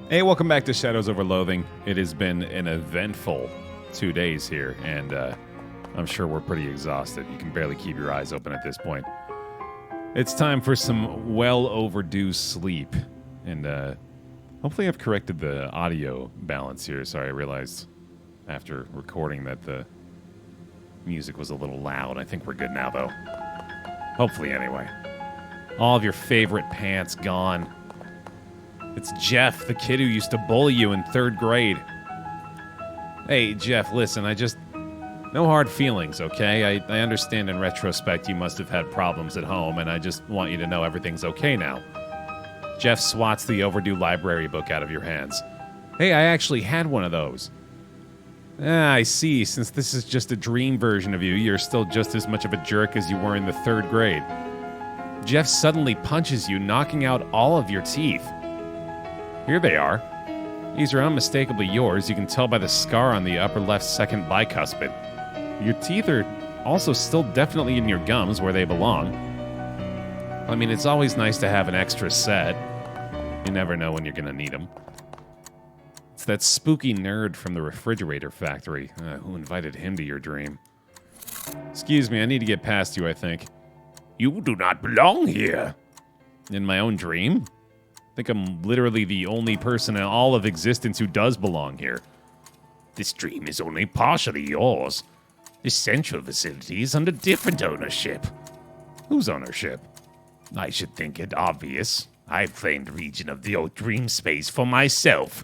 Hey, welcome back to Shadows Over Loathing. It has been an eventful 2 days here, and I'm sure we're pretty exhausted. You can barely keep your eyes open at this point. It's time for some well overdue sleep, and hopefully I've corrected the audio balance here. Sorry, I realized after recording that the music was a little loud. I think we're good now, though. Hopefully, anyway. All of your favorite pants gone. It's Jeff, the kid who used to bully you in 3rd grade. Hey, Jeff, listen, no hard feelings, okay? I understand in retrospect you must have had problems at home, and I just want you to know everything's okay now. Jeff swats the overdue library book out of your hands. Hey, I actually had one of those. I see. Since this is just a dream version of you, you're still just as much of a jerk as you were in the 3rd grade. Jeff suddenly punches you, knocking out all of your teeth. Here they are. These are unmistakably yours. You can tell by the scar on the upper left second bicuspid. Your teeth are also still definitely in your gums where they belong. I mean, it's always nice to have an extra set. You never know when you're going to need them. It's that spooky nerd from the refrigerator factory. Who invited him to your dream? Excuse me, I need to get past you, I think. You do not belong here. In my own dream? I think I'm literally the only person in all of existence who does belong here. This dream is only partially yours. The central facility is under different ownership. Whose ownership? I should think it obvious. I've claimed region of the old dream space for myself.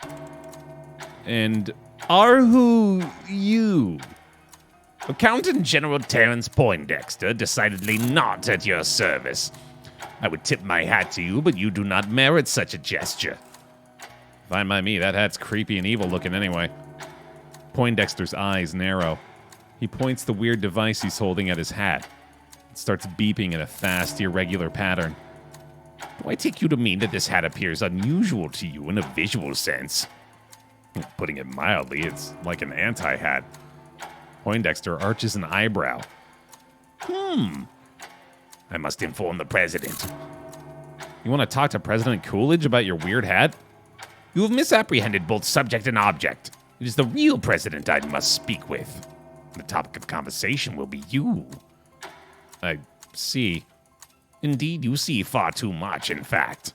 And are who you? Accountant General Terrence Poindexter, decidedly not at your service. I would tip my hat to you, but you do not merit such a gesture. Fine by me, that hat's creepy and evil looking anyway. Poindexter's eyes narrow. He points the weird device he's holding at his hat. It starts beeping in a fast, irregular pattern. Do I take you to mean that this hat appears unusual to you in a visual sense? Putting it mildly, it's like an anti-hat. Poindexter arches an eyebrow. I must inform the president. You want to talk to President Coolidge about your weird hat? You have misapprehended both subject and object. It is the real president I must speak with. The topic of conversation will be you. I see. Indeed, you see far too much, in fact.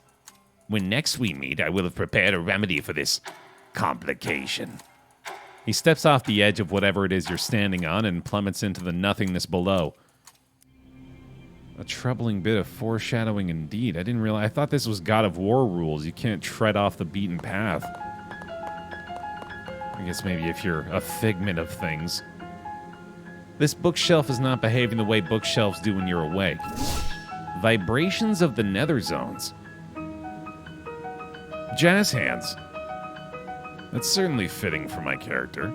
When next we meet, I will have prepared a remedy for this complication. He steps off the edge of whatever it is you're standing on and plummets into the nothingness below. A troubling bit of foreshadowing indeed. I didn't realize. I thought this was God of War rules. You can't tread off the beaten path. I guess maybe if you're a figment of things. This bookshelf is not behaving the way bookshelves do when you're awake. Vibrations of the nether zones. Jazz hands. That's certainly fitting for my character.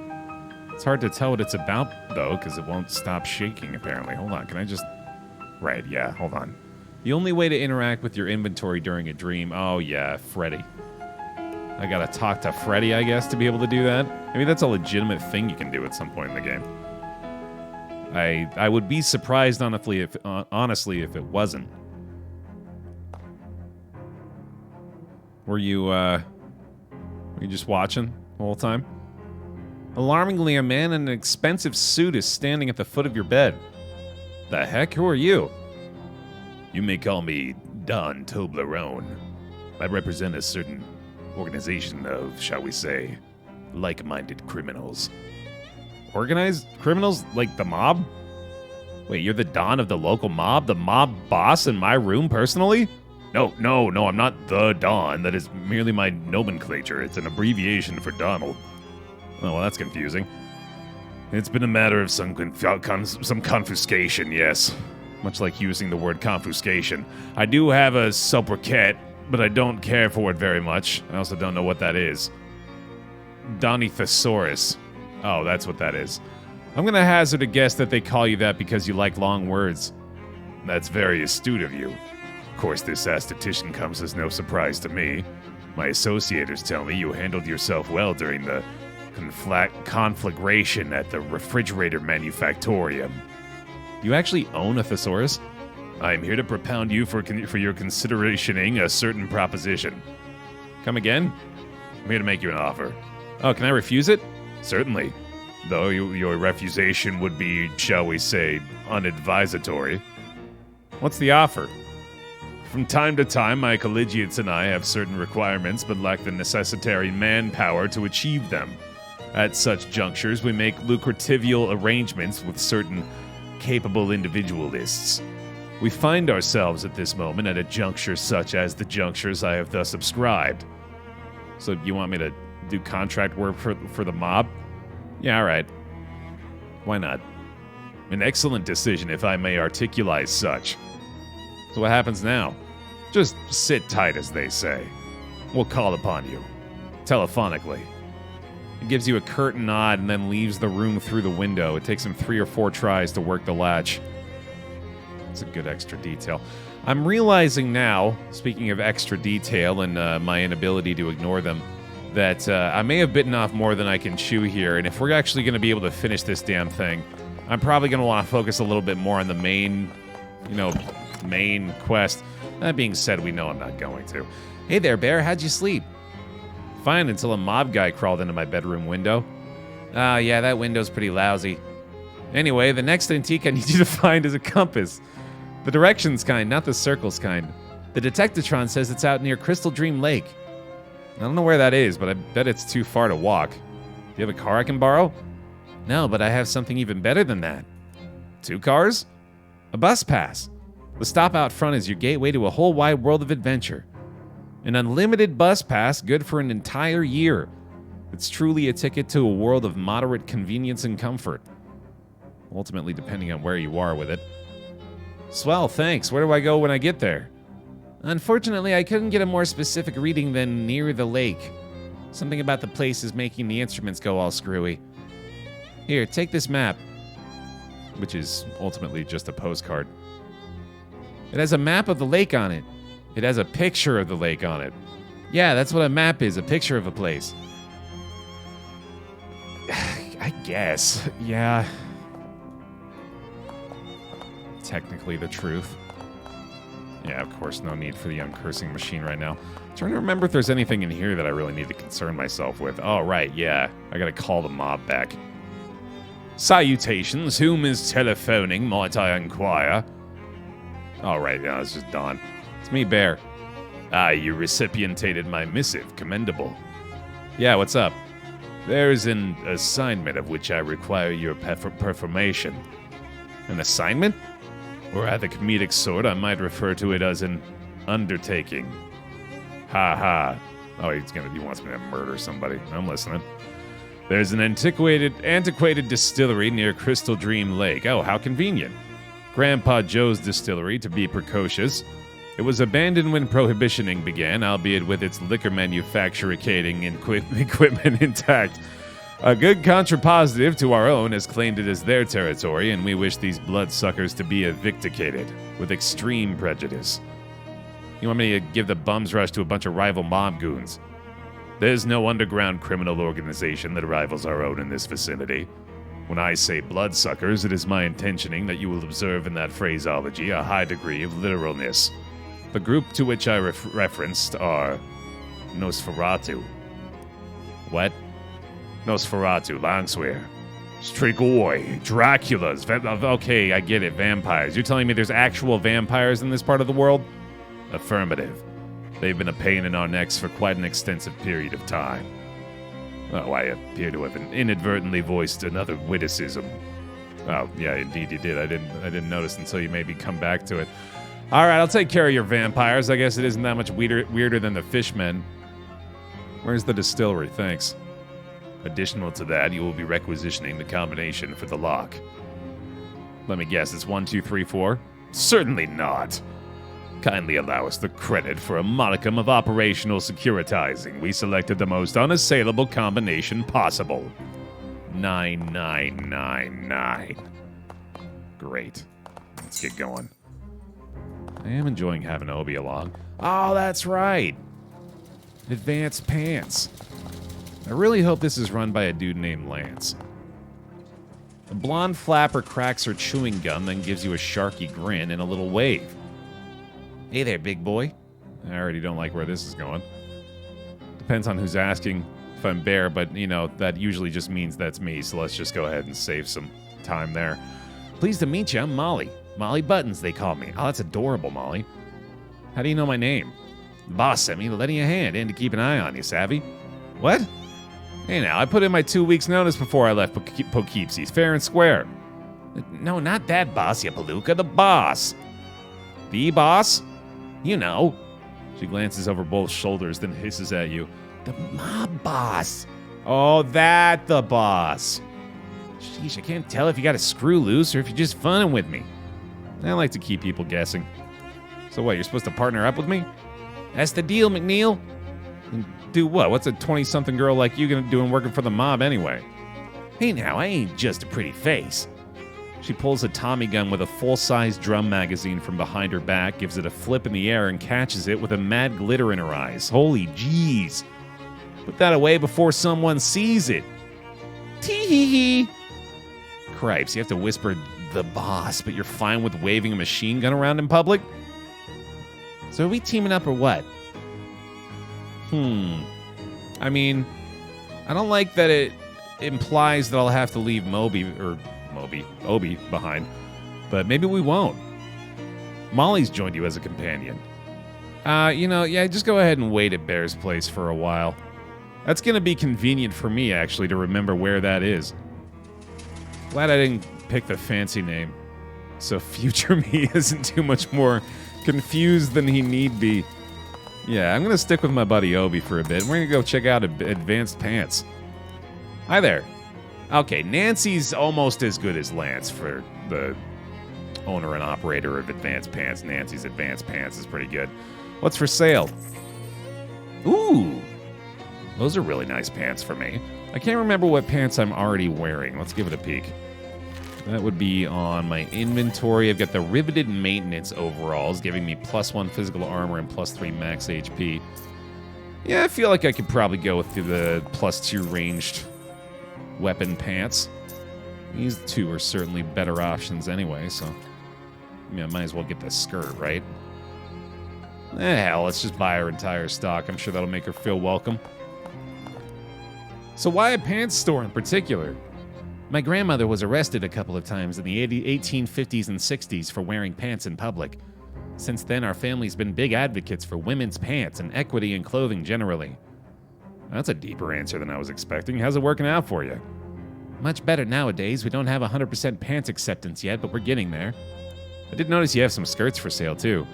It's hard to tell what it's about, though, because it won't stop shaking, apparently. Hold on, can I just... Right, yeah, hold on. The only way to interact with your inventory during a dream... Oh, yeah, Freddy. I gotta talk to Freddy, I guess, to be able to do that. Maybe that's a legitimate thing you can do at some point in the game. I would be surprised, honestly, if it wasn't. Were you just watching the whole time? Alarmingly, a man in an expensive suit is standing at the foot of your bed. The heck? Who are you? You may call me Don Toblerone. I represent a certain organization of, shall we say, like-minded criminals. Organized criminals? Like the mob? Wait, you're the Don of the local mob? The mob boss in my room personally? No, I'm not the Don. That is merely my nomenclature. It's an abbreviation for Donald. Oh, well, that's confusing. It's been a matter of some confiscation, yes. Much like using the word confiscation. I do have a sobriquet, but I don't care for it very much. I also don't know what that is. Donny Thesaurus. Oh, that's what that is. I'm gonna hazard a guess that they call you that because you like long words. That's very astute of you. Of course, this aesthetician comes as no surprise to me. My associators tell me you handled yourself well during the conflagration at the refrigerator manufactorium. Do you actually own a thesaurus? I'm here to propound you for your considerationing a certain proposition. Come again? I'm here to make you an offer. Oh, can I refuse it? Certainly. Though your refusation would be, shall we say, unadvisatory. What's the offer? From time to time, my collegiates and I have certain requirements, but lack the necessary manpower to achieve them. At such junctures, we make lucratival arrangements with certain capable individualists. We find ourselves at this moment at a juncture such as the junctures I have thus subscribed. So you want me to do contract work for the mob? Yeah, alright. Why not? An excellent decision, if I may articulate such. So what happens now? Just sit tight, as they say. We'll call upon you. Telephonically. He gives you a curt nod and then leaves the room through the window. It takes him 3 or 4 tries to work the latch. It's a good extra detail. I'm realizing now, speaking of extra detail and my inability to ignore them, that I may have bitten off more than I can chew here, and if we're actually going to be able to finish this damn thing, I'm probably going to want to focus a little bit more on the main quest. That being said, we know I'm not going to. Hey there, Baer, how'd you sleep? Fine, until a mob guy crawled into my bedroom window. Ah, yeah, that window's pretty lousy. Anyway, the next antique I need you to find is a compass. The directions kind, not the circles kind. The Detectatron says it's out near Crystaldream Lake. I don't know where that is, but I bet it's too far to walk. Do you have a car I can borrow? No, but I have something even better than that. 2 cars? A bus pass. The stop out front is your gateway to a whole wide world of adventure. An unlimited bus pass good for an entire year. It's truly a ticket to a world of moderate convenience and comfort. Ultimately, depending on where you are with it. Swell, thanks. Where do I go when I get there? Unfortunately, I couldn't get a more specific reading than near the lake. Something about the place is making the instruments go all screwy. Here, take this map. Which is ultimately just a postcard. It has a map of the lake on it. It has a picture of the lake on it. Yeah, that's what a map is, a picture of a place. I guess, yeah. Technically the truth. Yeah, of course, no need for the uncursing machine right now. I'm trying to remember if there's anything in here that I really need to concern myself with. Oh, right, yeah. I gotta call the mob back. Salutations, whom is telephoning, might I inquire? All right, yeah, it's just Don. It's me, Baer. Ah, you recipientated my missive. Commendable. Yeah, what's up? There's an assignment of which I require your performation. An assignment? Or at the comedic sort, I might refer to it as an undertaking. Ha ha. Oh, he wants me to murder somebody. I'm listening. There's an antiquated distillery near Crystaldream Lake. Oh, how convenient. Grandpa Joe's distillery, to be precocious. It was abandoned when prohibitioning began, albeit with its liquor manufacturing equipment intact. A good contrapositive to our own has claimed it as their territory, and we wish these bloodsuckers to be evicticated, with extreme prejudice. You want me to give the bums rush to a bunch of rival mob goons? There's no underground criminal organization that rivals our own in this vicinity. When I say bloodsuckers, it is my intentioning that you will observe in that phraseology a high degree of literalness. The group to which I referenced are Nosferatu. What? Nosferatu, Langswehr, Strigoi, Draculas. Okay, I get it, vampires. You're telling me there's actual vampires in this part of the world? Affirmative. They've been a pain in our necks for quite an extensive period of time. Oh, I appear to have inadvertently voiced another witticism. Oh, yeah, indeed you did. I didn't notice until you maybe come back to it. All right, I'll take care of your vampires. I guess it isn't that much weirder than the fishmen. Where's the distillery? Thanks. Additional to that, you will be requisitioning the combination for the lock. Let me guess, it's 1, 2, 3, 4? Certainly not. Kindly allow us the credit for a modicum of operational securitizing. We selected the most unassailable combination possible. 9999. Great. Let's get going. I am enjoying having Obi along. Oh, that's right. Advanced Pants. I really hope this is run by a dude named Lance. The blonde flapper cracks her chewing gum, then gives you a sharky grin and a little wave. Hey there, big boy. I already don't like where this is going. Depends on who's asking if I'm Baer, but, you know, that usually just means that's me, so let's just go ahead and save some time there. Pleased to meet you, I'm Molly. Molly Buttons, they call me. Oh, that's adorable, Molly. How do you know my name? The boss sent me to lend you a hand and to keep an eye on you, savvy? What? Hey now, I put in my 2 weeks notice before I left Poughkeepsie's, fair and square. No, not that boss, you palooka, the boss. The boss? You know. She glances over both shoulders, then hisses at you. The mob boss. Oh, that the boss. Sheesh, I can't tell if you got a screw loose or if you're just funning with me. I like to keep people guessing. So what, you're supposed to partner up with me? That's the deal, McNeil. And do what? What's a 20-something girl like you gonna do working for the mob anyway? Hey now, I ain't just a pretty face. She pulls a Tommy gun with a full-size drum magazine from behind her back, gives it a flip in the air, and catches it with a mad glitter in her eyes. Holy jeez. Put that away before someone sees it. Tee-hee-hee. Cripes, you have to whisper the boss, but you're fine with waving a machine gun around in public? So are we teaming up or what? I mean, I don't like that it implies that I'll have to leave Obi behind, but maybe we won't. Molly's joined you as a companion. You know, yeah, just go ahead and wait at Baer's place for a while. That's gonna be convenient for me, actually, to remember where that is. Glad I didn't pick the fancy name, so future me isn't too much more confused than he need be. Yeah, I'm gonna stick with my buddy Obi for a bit. We're gonna go check out Advanced Pants. Hi there. Okay, Nancy's almost as good as Lance for the owner and operator of Advanced Pants. Nancy's Advanced Pants is pretty good. What's for sale? Ooh, those are really nice pants for me. I can't remember what pants I'm already wearing. Let's give it a peek. That would be on my inventory. I've got the riveted maintenance overalls, giving me +1 physical armor and +3 max HP. Yeah, I feel like I could probably go with the +2 ranged weapon pants. These two are certainly better options anyway, so I might as well get the skirt, right? Hell, let's just buy her entire stock. I'm sure that'll make her feel welcome. So why a pants store in particular? My grandmother was arrested a couple of times in the 1850s and 60s for wearing pants in public. Since then, our family's been big advocates for women's pants and equity in clothing generally. That's a deeper answer than I was expecting. How's it working out for you? Much better nowadays. We don't have 100% pants acceptance yet, but we're getting there. I did notice you have some skirts for sale, too.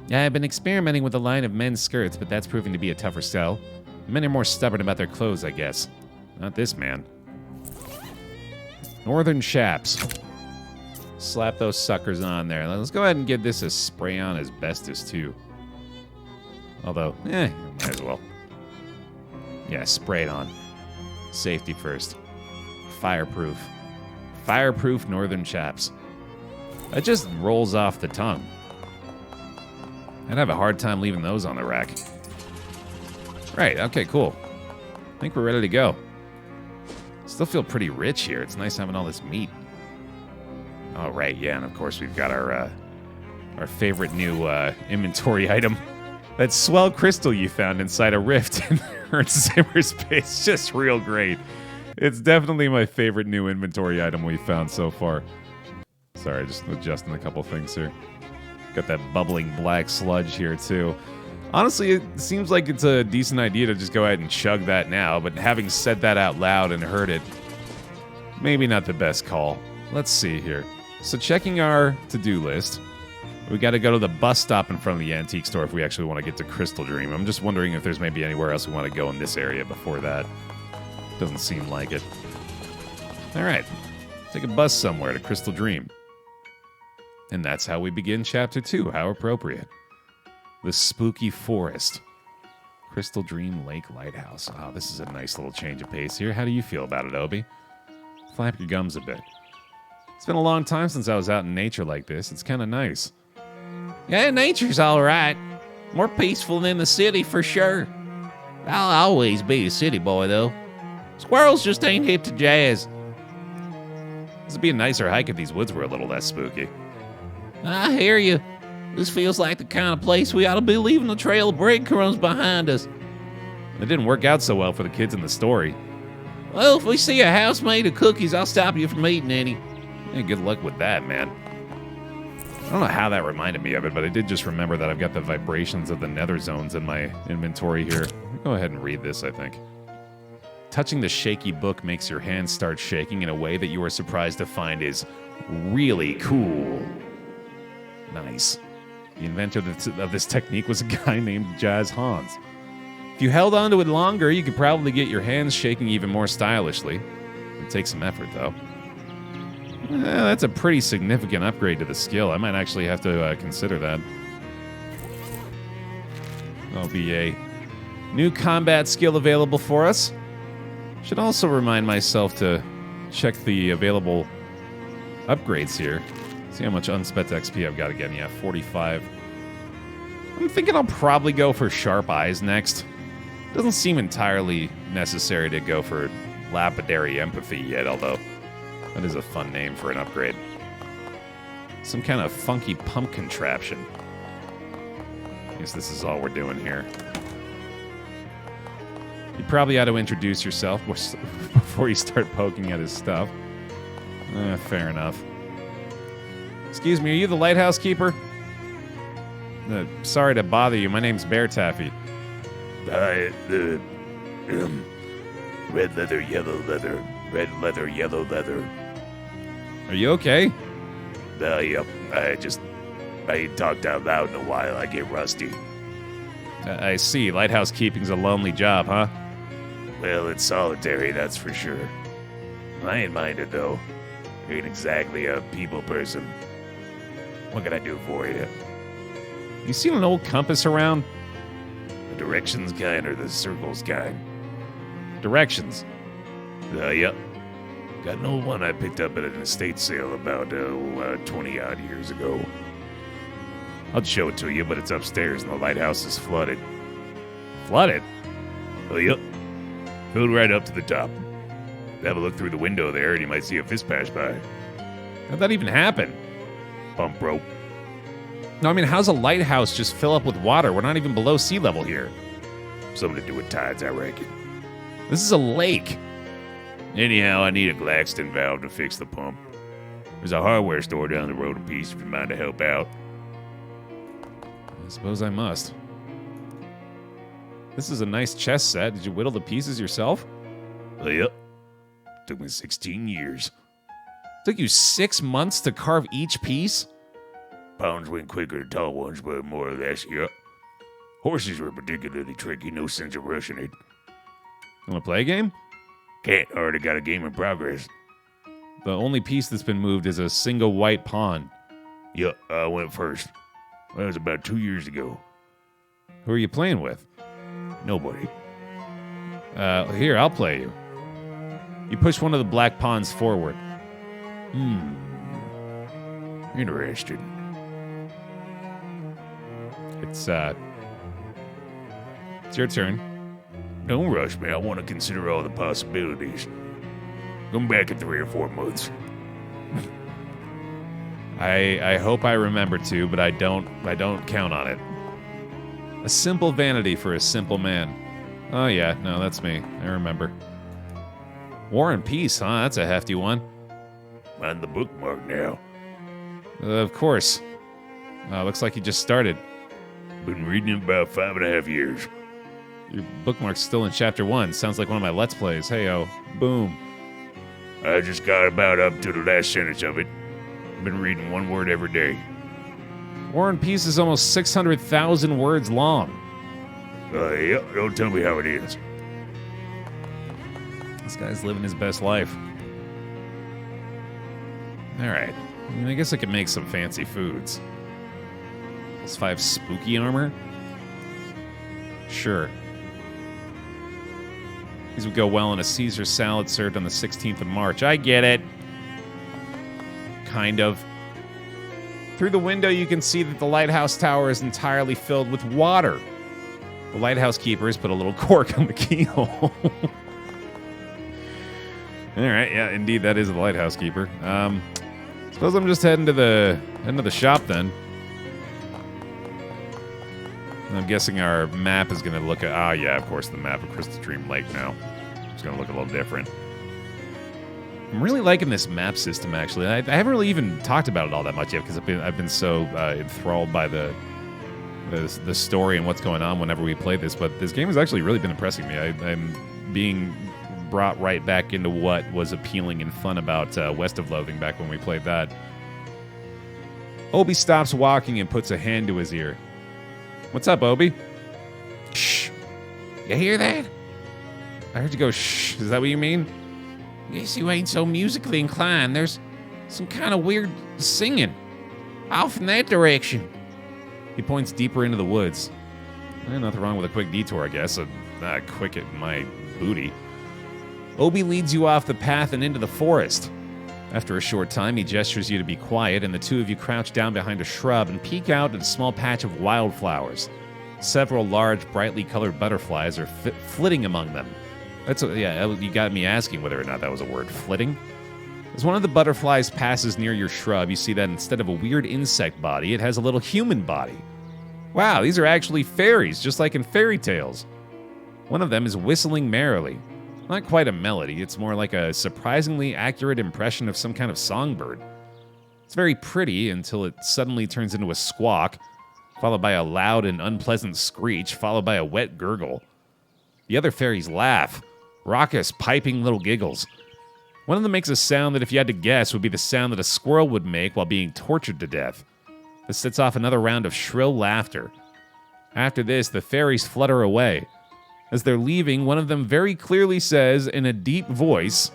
Yeah, I've been experimenting with a line of men's skirts, but that's proving to be a tougher sell. Men are more stubborn about their clothes, I guess. Not this man. Northern chaps. Slap those suckers on there. Let's go ahead and give this a spray on asbestos, too. Although, might as well. Yeah, spray it on. Safety first. Fireproof. Fireproof northern chaps. That just rolls off the tongue. I'd have a hard time leaving those on the rack. Right, okay, cool. I think we're ready to go. Still feel pretty rich here. It's nice having all this meat. Oh, right, yeah, and of course we've got our favorite new inventory item. That swell crystal you found inside a rift in cyberspace. Just real great. It's definitely my favorite new inventory item we've found so far. Sorry, just adjusting a couple things here. Got that bubbling black sludge here, too. Honestly, it seems like it's a decent idea to just go ahead and chug that now, but having said that out loud and heard it, maybe not the best call. Let's see here. So checking our to-do list, we got to go to the bus stop in front of the antique store if we actually want to get to Crystaldream. I'm just wondering if there's maybe anywhere else we want to go in this area before that. Doesn't seem like it. All right, take a bus somewhere to Crystaldream. And that's how we begin Chapter 2. How appropriate. The Spooky Forest. Crystaldream Lake Lighthouse. Oh, this is a nice little change of pace here. How do you feel about it, Obi? Flap your gums a bit. It's been a long time since I was out in nature like this. It's kind of nice. Yeah, nature's all right. More peaceful than the city for sure. I'll always be a city boy, though. Squirrels just ain't hip to jazz. This would be a nicer hike if these woods were a little less spooky. I hear you. This feels like the kind of place we ought to be leaving a trail of breadcrumbs behind us. It didn't work out so well for the kids in the story. Well, if we see a house made of cookies, I'll stop you from eating any. Hey, good luck with that, man. I don't know how that reminded me of it, but I did just remember that I've got the vibrations of the nether zones in my inventory here. I'll go ahead and read this, I think. Touching the shaky book makes your hands start shaking in a way that you are surprised to find is really cool. Nice. The inventor of this technique was a guy named Jazz Hans. If you held onto it longer, you could probably get your hands shaking even more stylishly. It takes some effort, though. That's a pretty significant upgrade to the skill. I might actually have to consider that. That'll be a new combat skill available for us. Should also remind myself to check the available upgrades here. See how much unspent XP I've got again. Yeah, 45. I'm thinking I'll probably go for Sharp Eyes next. Doesn't seem entirely necessary to go for Lapidary Empathy yet, although that is a fun name for an upgrade. Some kind of funky pump contraption. I guess this is all we're doing here. You probably ought to introduce yourself before you start poking at his stuff. Fair enough. Excuse me, are you the lighthouse keeper? Sorry to bother you. My name's BaerTaffy. Red leather, yellow leather. Red leather, yellow leather. Are you okay? Yep. I ain't talked out loud in a while. I get rusty. I see. Lighthouse keeping's a lonely job, huh? Well, it's solitary, that's for sure. I ain't minded, though. Ain't exactly a people person. What can I do for you? You seen an old compass around? The directions kind or the circles kind? Directions. Yep. Got an old one I picked up at an estate sale about 20-odd years ago. I'll show it to you, but it's upstairs and the lighthouse is flooded. Flooded? Oh, yep. Filled right up to the top. Have a look through the window there and you might see a fish pass by. How'd that even happen? Pump rope. No, I mean, how's a lighthouse just fill up with water? We're not even below sea level here. Something to do with tides, I reckon. This is a lake. Anyhow, I need a Glaxton valve to fix the pump. There's a hardware store down the road a piece if you mind to help out. I suppose I must. This is a nice chess set. Did you whittle the pieces yourself? Yep. Took me 16 years. Took you 6 months to carve each piece? Pounds went quicker than tall ones, but more or less, yep. Horses were particularly tricky, no sense of rushing it. Wanna play a game? Can't, already got a game in progress. The only piece that's been moved is a single white pawn. Yep, I went first. That was about 2 years ago. Who are you playing with? Nobody. Here, I'll play you. You push one of the black pawns forward. Interesting. It's your turn. Don't rush me. I want to consider all the possibilities. Come back in 3 or 4 months. I hope I remember to, but I don't count on it. A simple vanity for a simple man. Oh yeah, no, that's me. I remember. War and Peace, huh? That's a hefty one. Find the bookmark now. Of course. Looks like you just started. Been reading it about 5.5 years. Your bookmark's still in chapter 1. Sounds like one of my Let's Plays. Hey-oh. Boom. I just got about up to the last sentence of it. Been reading one word every day. War and Peace is almost 600,000 words long. Yeah, don't tell me how it is. This guy's living his best life. Alright. I mean, I guess I could make some fancy foods. +5 spooky armor? Sure. These would go well in a Caesar salad served on the 16th of March. I get it. Kind of. Through the window, you can see that the lighthouse tower is entirely filled with water. The lighthouse keepers put a little cork on the keyhole. Alright, yeah, indeed, that is the lighthouse keeper. Suppose I'm just heading to the shop then. And I'm guessing our map is going to look at... Oh, yeah, of course, the map of Crystaldream Lake now. It's going to look a little different. I'm really liking this map system, actually. I haven't really even talked about it all that much yet because I've been so enthralled by the story and what's going on whenever we play this. But this game has actually really been impressing me. I'm being brought right back into what was appealing and fun about West of Loathing back when we played that. Obi stops walking and puts a hand to his ear. What's up, Obi? Shh. You hear that? I heard you go shh. Is that what you mean? Guess you ain't so musically inclined. There's some kind of weird singing off in that direction. He points deeper into the woods. Nothing wrong with a quick detour, I guess. Quick at my booty. Obi leads you off the path and into the forest. After a short time, he gestures you to be quiet, and the two of you crouch down behind a shrub and peek out at a small patch of wildflowers. Several large, brightly colored butterflies are flitting among them. You got me asking whether or not that was a word, flitting. As one of the butterflies passes near your shrub, you see that instead of a weird insect body, it has a little human body. Wow, these are actually fairies, just like in fairy tales. One of them is whistling merrily. Not quite a melody, it's more like a surprisingly accurate impression of some kind of songbird. It's very pretty until it suddenly turns into a squawk, followed by a loud and unpleasant screech, followed by a wet gurgle. The other fairies laugh, raucous, piping little giggles. One of them makes a sound that if you had to guess would be the sound that a squirrel would make while being tortured to death. This sets off another round of shrill laughter. After this, the fairies flutter away. As they're leaving, one of them very clearly says in a deep voice,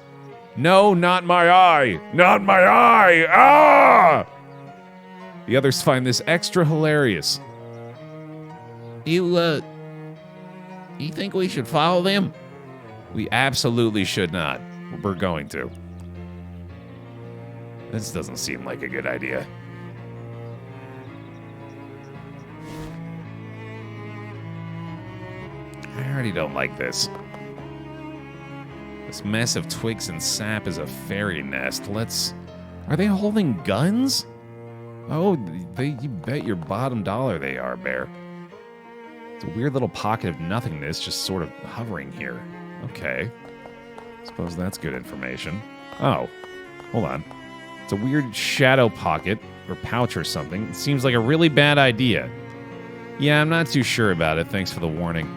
"No, not my eye! Not my eye! Ah!" The others find this extra hilarious. You think we should follow them? We absolutely should not. We're going to. This doesn't seem like a good idea. I already don't like this. This mess of twigs and sap is a fairy nest. Are they holding guns? Oh, you bet your bottom dollar they are, Baer. It's a weird little pocket of nothingness just sort of hovering here. Okay. Suppose that's good information. Oh, hold on. It's a weird shadow pocket or pouch or something. It seems like a really bad idea. Yeah, I'm not too sure about it. Thanks for the warning.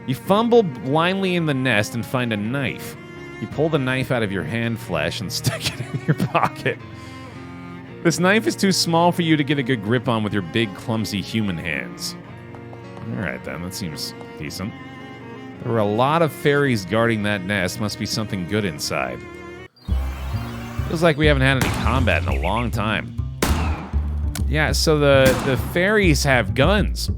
You fumble blindly in the nest and find a knife. You pull the knife out of your hand flesh and stick it in your pocket. This knife is too small for you to get a good grip on with your big, clumsy human hands. Alright then, that seems decent. There were a lot of fairies guarding that nest. Must be something good inside. Feels like we haven't had any combat in a long time. Yeah, so the fairies have guns.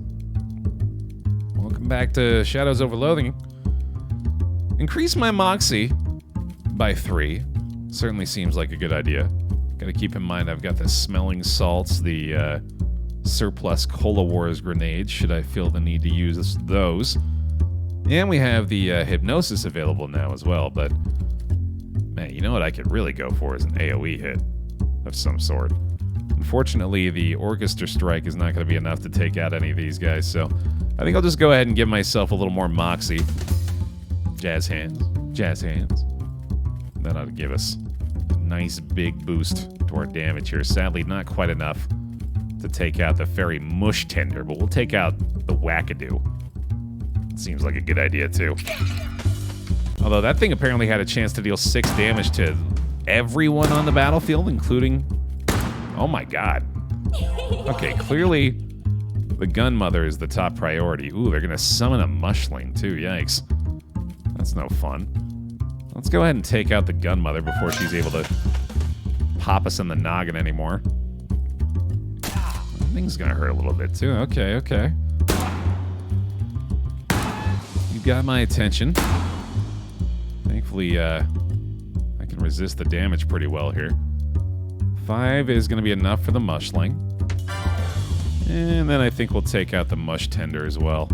Welcome back to Shadows Over Loathing. Increase my moxie by 3. Certainly seems like a good idea. Gotta keep in mind I've got the smelling salts, the surplus Cola Wars grenades, should I feel the need to use those. And we have the hypnosis available now as well, but man, you know what I could really go for is an AoE hit of some sort. Unfortunately, the orchestra strike is not going to be enough to take out any of these guys, so I think I'll just go ahead and give myself a little more moxie. Jazz hands. Jazz hands. That ought to give us a nice big boost to our damage here. Sadly, not quite enough to take out the fairy mush tender, but we'll take out the wackadoo. Seems like a good idea, too. Although that thing apparently had a chance to deal 6 damage to everyone on the battlefield, including... Oh my god. Okay, clearly the gunmother is the top priority. Ooh, they're gonna summon a mushling, too. Yikes. That's no fun. Let's go ahead and take out the gunmother before she's able to pop us in the noggin anymore. That thing's gonna hurt a little bit, too. Okay, okay. You got my attention. Thankfully, I can resist the damage pretty well here. 5 is going to be enough for the mushling. And then I think we'll take out the mush tender as well.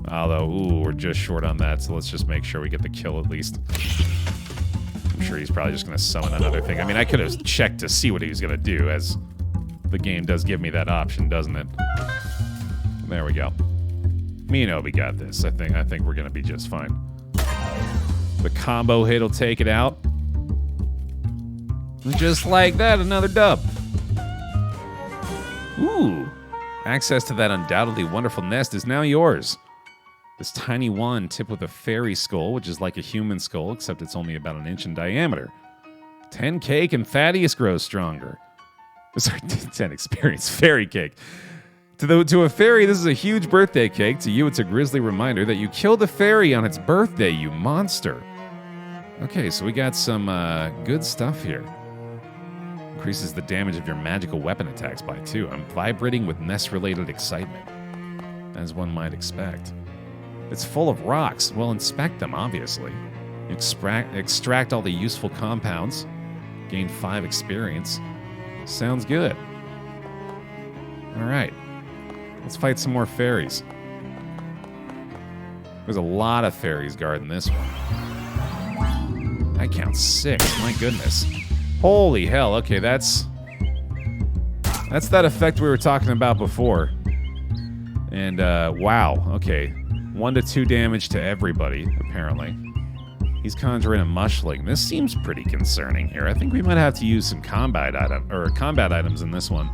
Although, ooh, we're just short on that, so let's just make sure we get the kill at least. I'm sure he's probably just going to summon another thing. I mean, I could have checked to see what he was going to do, as the game does give me that option, doesn't it? There we go. Me and Obi got this. I think we're gonna be just fine. The combo hit will take it out. Just like that, another dub. Ooh. Access to that undoubtedly wonderful nest is now yours. This tiny wand tipped with a faerie skull, which is like a human skull, except it's only about an inch in diameter. 10 cake and Thaddeus grows stronger. Sorry, 10 experience. Fairy cake. To a fairy, this is a huge birthday cake. To you, it's a grisly reminder that you killed a fairy on its birthday, you monster. Okay, so we got some good stuff here. Increases the damage of your magical weapon attacks by 2. I'm vibrating with nest-related excitement, as one might expect. It's full of rocks. Well, inspect them, obviously. Extract all the useful compounds. Gain 5 experience. Sounds good. All right. Let's fight some more fairies. There's a lot of fairies guarding this one. I count 6. My goodness. Holy hell. Okay, that's that effect we were talking about before. And, wow. Okay. 1 to 2 damage to everybody, apparently. He's conjuring a mushling. This seems pretty concerning here. I think we might have to use some combat items in this one.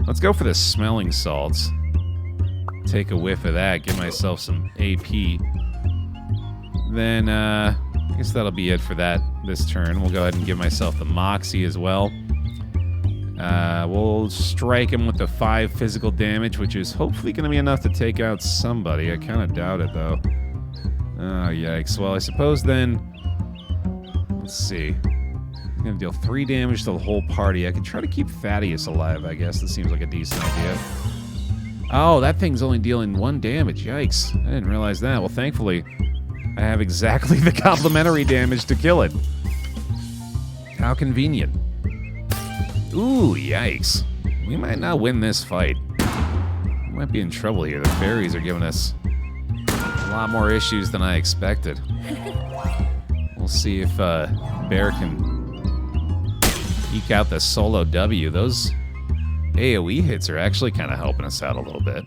Let's go for the smelling salts. Take a whiff of that. Give myself some AP. Then, I guess that'll be it for this turn. We'll go ahead and give myself the Moxie as well. We'll strike him with the 5 physical damage, which is hopefully going to be enough to take out somebody. I kind of doubt it, though. Oh, yikes. Well, I suppose then... Let's see. I'm going to deal 3 damage to the whole party. I could try to keep Thaddeus alive, I guess. This seems like a decent idea. Oh, that thing's only dealing 1 damage. Yikes. I didn't realize that. Well, thankfully, I have exactly the complementary damage to kill it. How convenient. Ooh, yikes. We might not win this fight. We might be in trouble here. The fairies are giving us a lot more issues than I expected. We'll see if Baer can eke out the solo W. Those AoE hits are actually kind of helping us out a little bit.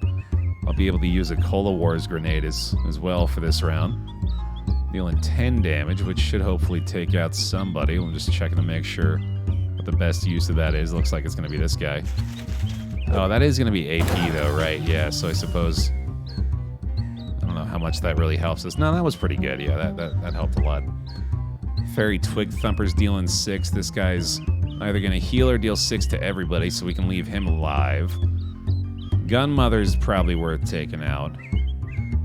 I'll be able to use a Cola Wars grenade as well for this round. Dealing 10 damage, which should hopefully take out somebody. I'm just checking to make sure what the best use of that is. Looks like it's going to be this guy. Oh, that is going to be AP though, right? Yeah, so I suppose... I don't know how much that really helps us. No, that was pretty good. Yeah, that helped a lot. Fairy Twig Thumper's dealing 6. This guy's either going to heal or deal 6 to everybody, so we can leave him alive. Gunmother's probably worth taking out.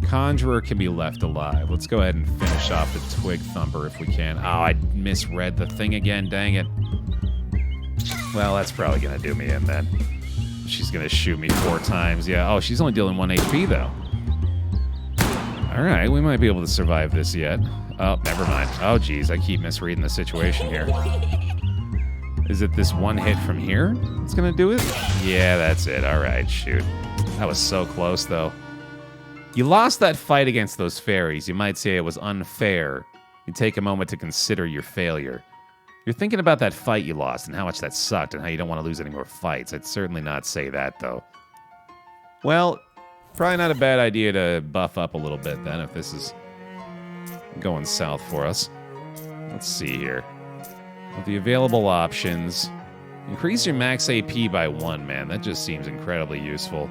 Conjurer can be left alive. Let's go ahead and finish off the Twig Thumper if we can. Oh, I misread the thing again. Dang it. Well, that's probably going to do me in then. She's going to shoot me 4 times. Yeah. Oh, she's only dealing 1 HP, though. All right. We might be able to survive this yet. Oh, never mind. Oh, geez. I keep misreading the situation here. Is it this 1 hit from here that's going to do it? Yeah, that's it. All right. Shoot. That was so close, though. You lost that fight against those fairies. You might say it was unfair. You take a moment to consider your failure. You're thinking about that fight you lost and how much that sucked and how you don't want to lose any more fights. I'd certainly not say that, though. Well, probably not a bad idea to buff up a little bit then if this is going south for us. Let's see here. With the available options, increase your max AP by 1, man. That just seems incredibly useful.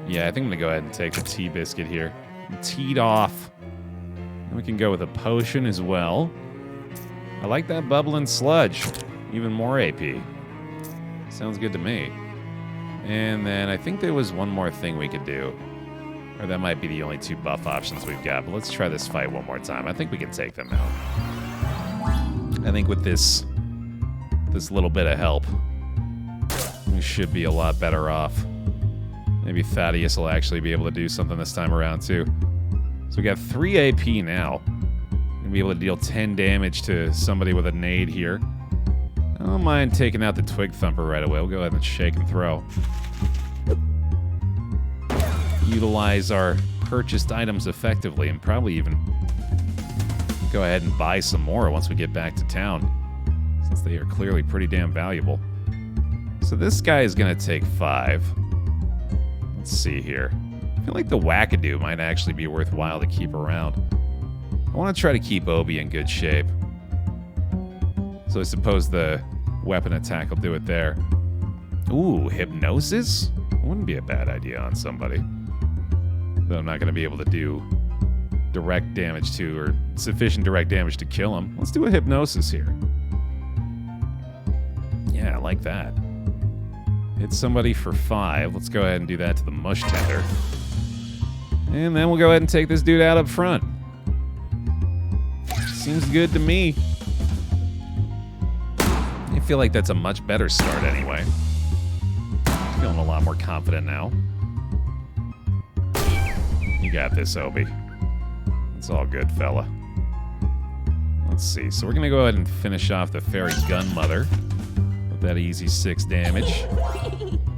Yeah, I think I'm going to go ahead and take the tea biscuit here. Teed off. And we can go with a potion as well. I like that bubbling sludge. Even more AP. Sounds good to me. And then I think there was one more thing we could do. Or that might be the only 2 buff options we've got. But let's try this fight one more time. I think we can take them out. I think with this little bit of help, we should be a lot better off. Maybe Thaddeus will actually be able to do something this time around, too. So we got 3 AP now. Gonna be able to deal 10 damage to somebody with a nade here. I don't mind taking out the Twig Thumper right away. We'll go ahead and shake and throw. Utilize our purchased items effectively and probably even go ahead and buy some more once we get back to town, since they are clearly pretty damn valuable. So this guy is going to take 5. Let's see here. I feel like the wackadoo might actually be worthwhile to keep around. I want to try to keep Obi in good shape. So I suppose the weapon attack will do it there. Ooh, hypnosis? Wouldn't be a bad idea on somebody. Though I'm not going to be able to do direct damage to, or sufficient direct damage to kill him. Let's do a hypnosis here. Yeah, I like that. Hit somebody for 5. Let's go ahead and do that to the mush tender. And then we'll go ahead and take this dude out up front. Seems good to me. I feel like that's a much better start anyway. Feeling a lot more confident now. You got this, Obi. It's all good, fella. Let's see. So we're going to go ahead and finish off the faerie gunmother with that easy 6 damage.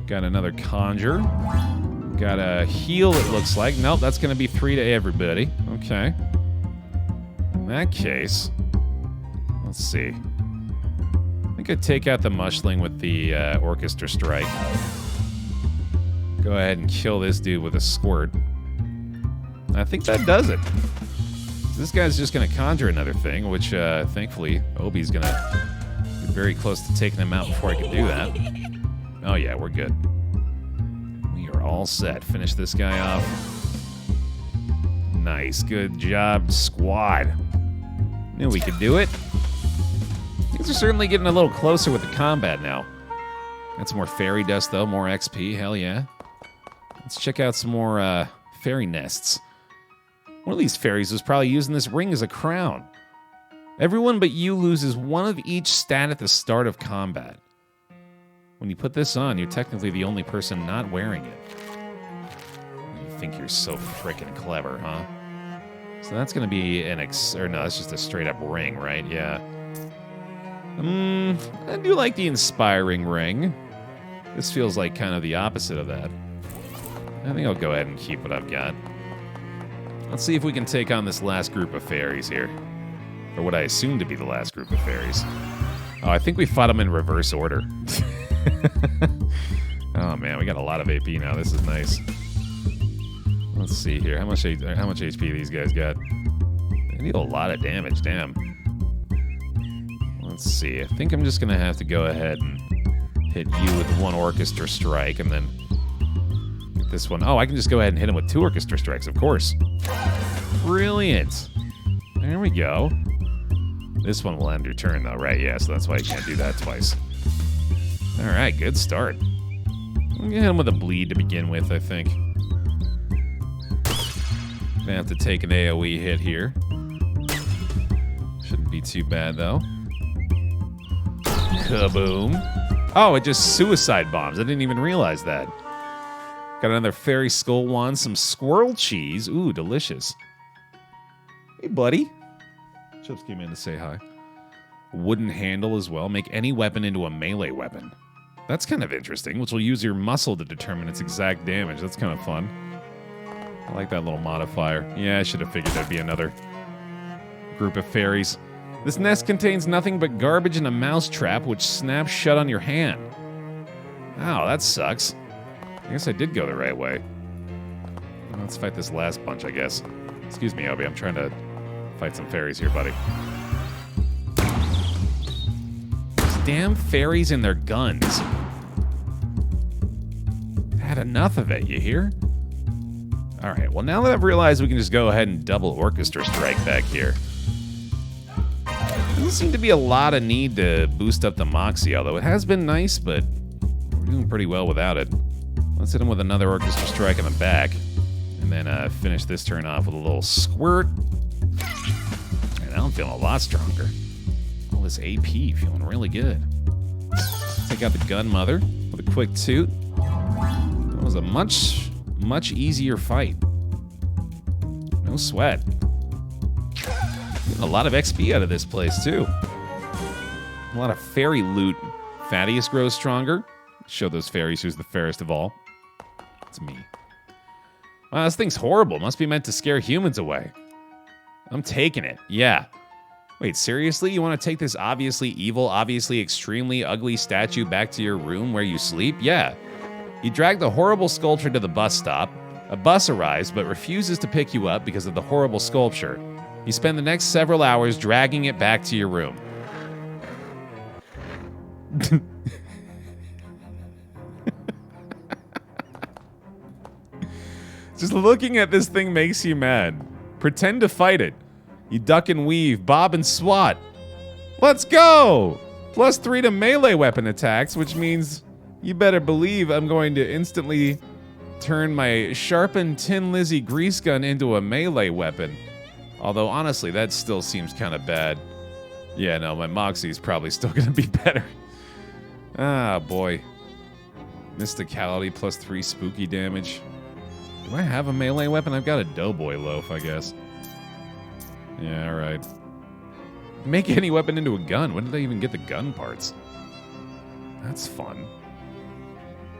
Got another conjure. Got a heal, it looks like. Nope, that's going to be 3 to everybody. Okay. In that case, let's see. I think I'd take out the mushling with the orchestra strike. Go ahead and kill this dude with a squirt. I think that does it. This guy's just going to conjure another thing, which thankfully Obi's going to get very close to taking him out before I can do that. Oh yeah, we're good. We are all set. Finish this guy off. Nice. Good job, squad. Knew we could do it. Things are certainly getting a little closer with the combat now. Got some more fairy dust, though. More XP. Hell yeah. Let's check out some more fairy nests. One of these fairies was probably using this ring as a crown. Everyone but you loses 1 of each stat at the start of combat. When you put this on, you're technically the only person not wearing it. You think you're so frickin' clever, huh? So that's gonna be an or no, that's just a straight up ring, right? Yeah. I do like the inspiring ring. This feels like kind of the opposite of that. I think I'll go ahead and keep what I've got. Let's see if we can take on this last group of fairies here. Or what I assume to be the last group of fairies. Oh, I think we fought them in reverse order. Oh man, we got a lot of AP now. This is nice. Let's see here. How much HP these guys got? They deal a lot of damage, damn. Let's see. I think I'm just going to have to go ahead and hit you with 1 orchestra strike and then get this one. Oh, I can just go ahead and hit him with 2 orchestra strikes, of course. Brilliant. There we go. This one will end your turn, though, right? Yeah, so that's why you can't do that twice. All right, good start. I'm going to hit him with a bleed to begin with, I think. Gonna have to take an AoE hit here. Shouldn't be too bad, though. Kaboom. Oh, it just suicide bombs. I didn't even realize that. Got another fairy skull wand, some squirrel cheese. Ooh, delicious. Hey, buddy. Chips came in to say hi. Wooden handle as well. Make any weapon into a melee weapon. That's kind of interesting, which will use your muscle to determine its exact damage. That's kind of fun. I like that little modifier. Yeah, I should have figured there'd be another group of fairies. This nest contains nothing but garbage and a mouse trap, which snaps shut on your hand. Ow, that sucks. I guess I did go the right way. Let's fight this last bunch, I guess. Excuse me, Obi. I'm trying to fight some fairies here, buddy. These damn fairies and their guns. Had enough of it, you hear? All right, well, now that I've realized we can just go ahead and double orchestra strike back here. Doesn't seem to be a lot of need to boost up the moxie, although it has been nice, but we're doing pretty well without it. Let's hit him with another orchestra strike in the back, and then finish this turn off with a little squirt. And now I'm feeling a lot stronger. All this AP, feeling really good. Take out the gunmother with a quick toot. That was a much easier fight. No sweat. Getting a lot of XP out of this place, too. A lot of fairy loot. Thaddeus grows stronger. Show those fairies who's the fairest of all. It's me. Wow, this thing's horrible. Must be meant to scare humans away. I'm taking it. Yeah. Wait, seriously? You want to take this obviously evil, obviously extremely ugly statue back to your room where you sleep? Yeah. You drag the horrible sculpture to the bus stop. A bus arrives but refuses to pick you up because of the horrible sculpture. You spend the next several hours dragging it back to your room. Just looking at this thing makes you mad. Pretend to fight it. You duck and weave, bob and swat. Let's go! +3 to melee weapon attacks, which means you better believe I'm going to instantly turn my sharpened Tin Lizzie grease gun into a melee weapon. Although, honestly, that still seems kind of bad. Yeah, no, my Moxie's probably still going to be better. Ah, boy. Mysticality +3 spooky damage. Do I have a melee weapon? I've got a doughboy loaf, I guess. Yeah, alright. Make any weapon into a gun. When did they even get the gun parts? That's fun.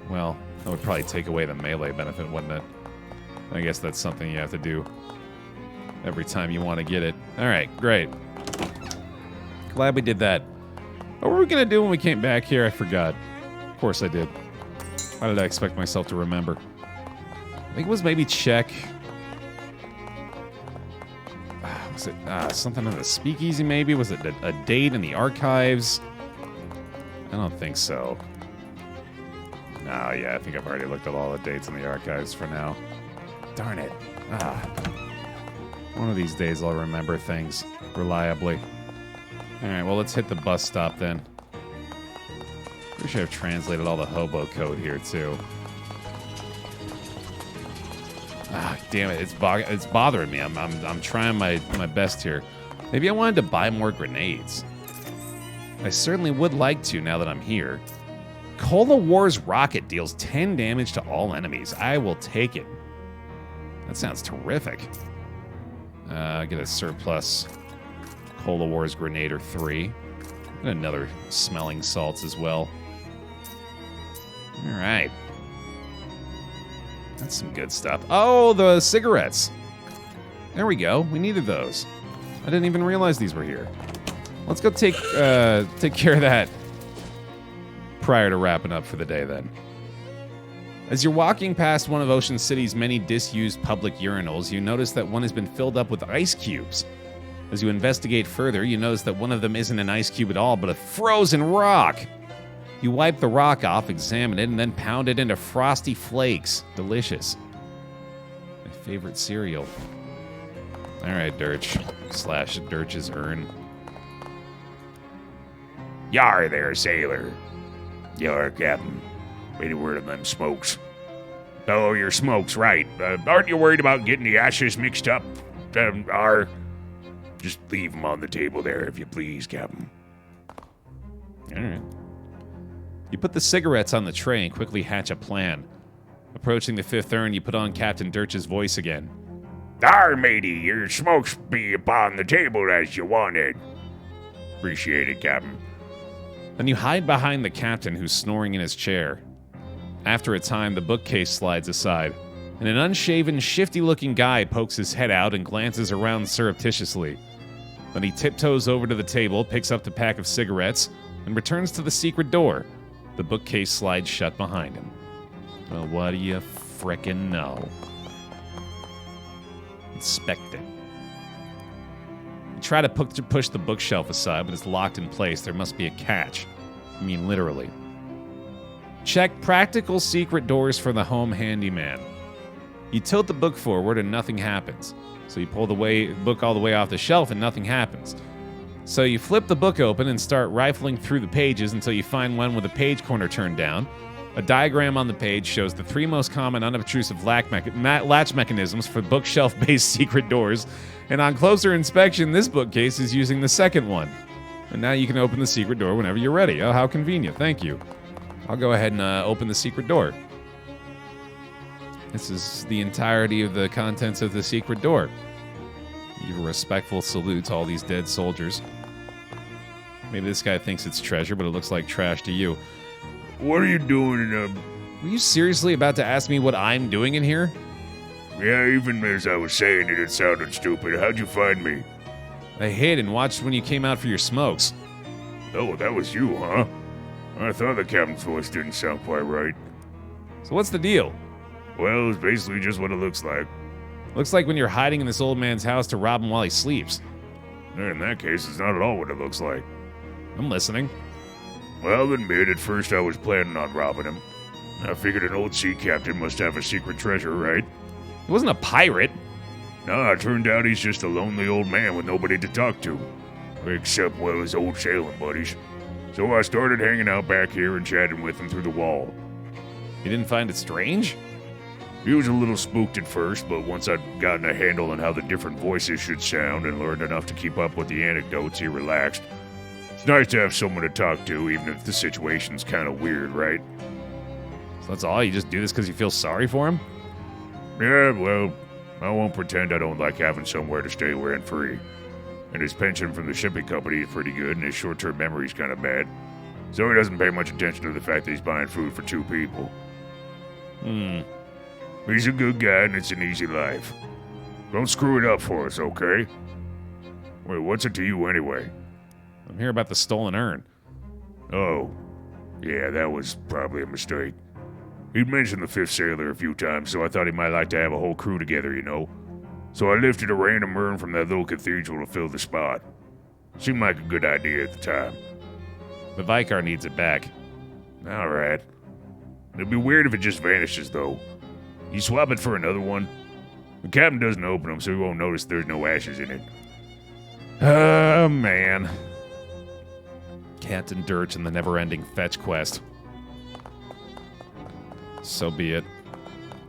Well, that would probably take away the melee benefit, wouldn't it? I guess that's something you have to do every time you want to get it. Alright, great. Glad we did that. What were we going to do when we came back here? I forgot. Of course I did. How did I expect myself to remember? I think it was maybe check... Was it something in the speakeasy, maybe? Was it a date in the archives? I don't think so. No, yeah, I think I've already looked at all the dates in the archives for now. Darn it. One of these days I'll remember things reliably. Alright, well, let's hit the bus stop then. Pretty sure I've translated all the hobo code here, too. Damn it, it's bothering me. I'm trying my best here. Maybe I wanted to buy more grenades. I certainly would like to now that I'm here. Cola Wars rocket deals 10 damage to all enemies. I will take it. That sounds terrific. Get a surplus Cola Wars grenade or 3. And another smelling salts as well. All right. That's some good stuff. Oh, the cigarettes. There we go. We needed those. I didn't even realize these were here. Let's go take care of that prior to wrapping up for the day then. As you're walking past one of Ocean City's many disused public urinals, you notice that one has been filled up with ice cubes. As you investigate further, you notice that one of them isn't an ice cube at all, but a frozen rock. You wipe the rock off, examine it, and then pound it into frosty flakes. Delicious. My favorite cereal. Alright, Dirch. / Dirch's urn. Yar there, sailor. Yar, Captain. Any word on them smokes? Oh, your smokes, right. Aren't you worried about getting the ashes mixed up? Just leave them on the table there, if you please, Captain. Alright. You put the cigarettes on the tray and quickly hatch a plan. Approaching the 5th urn, you put on Captain Dirch's voice again. Dar, matey, your smokes be upon the table as you wanted. Appreciate it, Captain. Then you hide behind the captain who's snoring in his chair. After a time, the bookcase slides aside, and an unshaven, shifty-looking guy pokes his head out and glances around surreptitiously. Then he tiptoes over to the table, picks up the pack of cigarettes, and returns to the secret door. The bookcase slides shut behind him. Well, what do you frickin' know? Inspect it. You try to push the bookshelf aside, but it's locked in place. There must be a catch. I mean, literally. Check practical secret doors for the home handyman. You tilt the book forward and nothing happens. So you pull the book all the way off the shelf and nothing happens. So you flip the book open and start rifling through the pages until you find one with a page corner turned down. A diagram on the page shows the 3 most common unobtrusive latch mechanisms for bookshelf-based secret doors, and on closer inspection, this bookcase is using the second one. And now you can open the secret door whenever you're ready. Oh, how convenient. Thank you. I'll go ahead and open the secret door. This is the entirety of the contents of the secret door. Give a respectful salute to all these dead soldiers. Maybe this guy thinks it's treasure, but it looks like trash to you. What are you doing Were you seriously about to ask me what I'm doing in here? Yeah, even as I was saying it, it sounded stupid. How'd you find me? I hid and watched when you came out for your smokes. Oh, that was you, huh? I thought the captain's voice didn't sound quite right. So what's the deal? Well, it's basically just what it looks like. Looks like when you're hiding in this old man's house to rob him while he sleeps. In that case, it's not at all what it looks like. I'm listening. Well, I'll admit, at first I was planning on robbing him. I figured an old sea captain must have a secret treasure, right? He wasn't a pirate. Nah, it turned out he's just a lonely old man with nobody to talk to. Except, well, his old sailing buddies. So I started hanging out back here and chatting with him through the wall. You didn't find it strange? He was a little spooked at first, but once I'd gotten a handle on how the different voices should sound and learned enough to keep up with the anecdotes, he relaxed. It's nice to have someone to talk to, even if the situation's kind of weird, right? So that's all? You just do this because you feel sorry for him? Yeah, well, I won't pretend I don't like having somewhere to stay rent-free. And his pension from the shipping company is pretty good, and his short-term memory's kind of bad. So he doesn't pay much attention to the fact that he's buying food for 2 people. He's a good guy, and it's an easy life. Don't screw it up for us, okay? Wait, what's it to you anyway? I'm here about the stolen urn. Oh, yeah, that was probably a mistake. He'd mentioned the Fifth Sailor a few times, so I thought he might like to have a whole crew together, you know? So I lifted a random urn from that little cathedral to fill the spot. Seemed like a good idea at the time. The Vicar needs it back. Alright. It'd be weird if it just vanishes, though. You swap it for another one? The captain doesn't open them, so he won't notice there's no ashes in it. Oh, man. Captain Dirch and the never-ending fetch quest. So be it.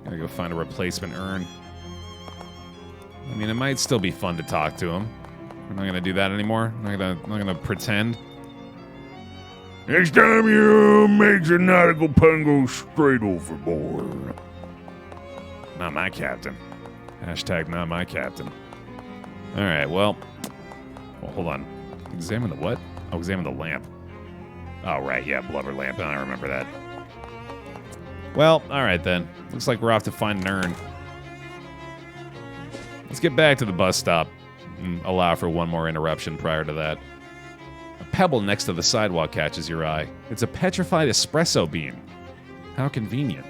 Gotta go find a replacement urn. I mean, it might still be fun to talk to him. We're not gonna do that anymore. I'm not gonna pretend. Next time you make the nautical pun go straight overboard. Not my captain. Hashtag not my captain. Alright, well, hold on. Examine the what? Oh, examine the lamp. Oh, right, yeah, blubber lamp. I remember that. Well, alright then. Looks like we're off to find an urn. Let's get back to the bus stop and allow for one more interruption prior to that. A pebble next to the sidewalk catches your eye. It's a petrified espresso bean. How convenient.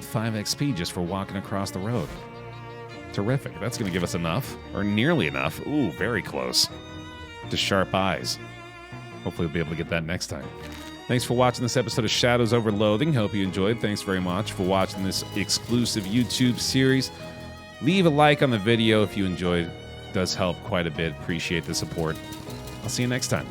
5 XP just for walking across the road. Terrific. That's going to give us enough, or nearly enough. Ooh, very close. To sharp eyes. Hopefully we'll be able to get that next time. Thanks for watching this episode of Shadows Over Loathing. Hope you enjoyed. Thanks very much for watching this exclusive YouTube series. Leave a like on the video if you enjoyed. It does help quite a bit. Appreciate the support. I'll see you next time.